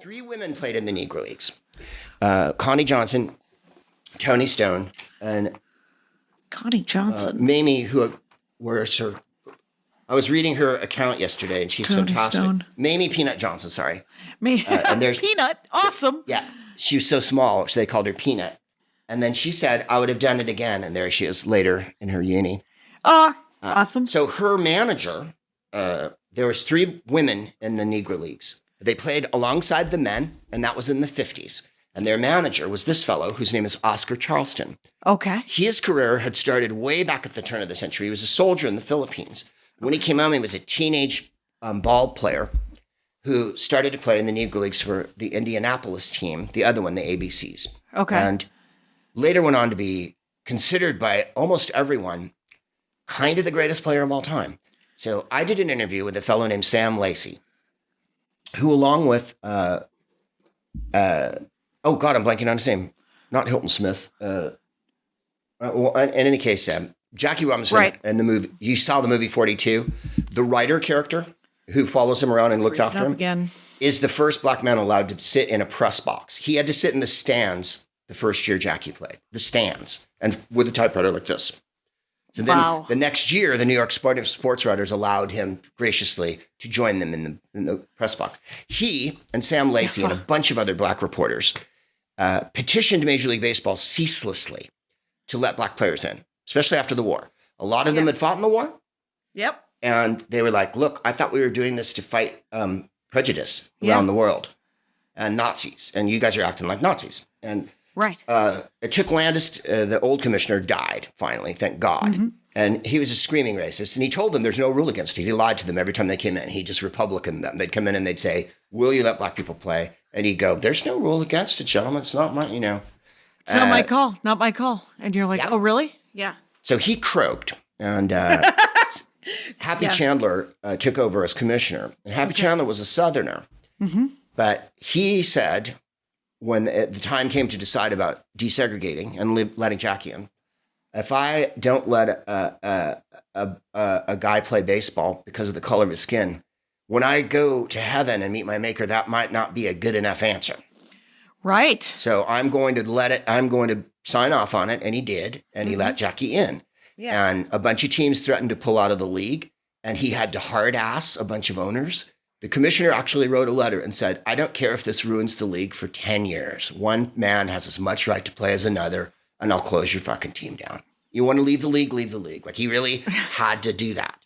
3 women played in the Negro Leagues. Connie Johnson, Toni Stone, and Connie Johnson. Mamie, who was her... I was reading her account yesterday, and she's Toni fantastic. Stone. Mamie Peanut Johnson, sorry. And there's Peanut. Awesome. Yeah. She was so small, so they called her Peanut. And then she said, I would have done it again. And there she is later in her uni. Awesome. So her manager, there was 3 women in the Negro Leagues. They played alongside the men, and that was in the 50s. And their manager was this fellow, whose name is Oscar Charleston. Okay. His career had started way back at the turn of the century. He was a soldier in the Philippines. When he came home, he was a teenage ball player who started to play in the Negro Leagues for the Indianapolis team, the other one, the ABCs. Okay. And later went on to be considered by almost everyone kind of the greatest player of all time. So I did an interview with a fellow named Sam Lacey, who along with, oh God, I'm blanking on his name. Not Hilton Smith. Well, in any case, Jackie Robinson in the movie, you saw the movie 42, the writer character who follows him around and looks after him again. Is the first black man allowed to sit in a press box. He had to sit in the stands the first year Jackie played, the stands, and with a typewriter like this. So then the next year, the New York sports writers allowed him graciously to join them in the press box. He and Sam Lacey and a bunch of other black reporters petitioned Major League Baseball ceaselessly to let black players in, especially after the war. A lot of them had fought in the war. Yep. And they were like, look, I thought we were doing this to fight prejudice around the world and Nazis. And you guys are acting like Nazis. And it took Landis, the old commissioner, died finally, thank God. Mm-hmm. And he was a screaming racist. And he told them there's no rule against it. He lied to them every time they came in. He just Republicaned them. They'd come in and they'd say, will you let black people play? And he'd go, there's no rule against it, gentlemen. It's not my, It's not my call. Not my call. And you're like, oh, really? Yeah. So he croaked. And Happy Chandler took over as commissioner. And Happy Chandler was a Southerner. Mm-hmm. But he said, when the time came to decide about desegregating and letting Jackie in, if I don't let a guy play baseball because of the color of his skin, when I go to heaven and meet my maker, that might not be a good enough answer. Right. So I'm going to sign off on it. And he did. And he let Jackie in. Yeah. And a bunch of teams threatened to pull out of the league. And he had to hard ass a bunch of owners. The commissioner actually wrote a letter and said, I don't care if this ruins the league for 10 years. One man has as much right to play as another, and I'll close your fucking team down. You want to leave the league, leave the league. Like, he really had to do that.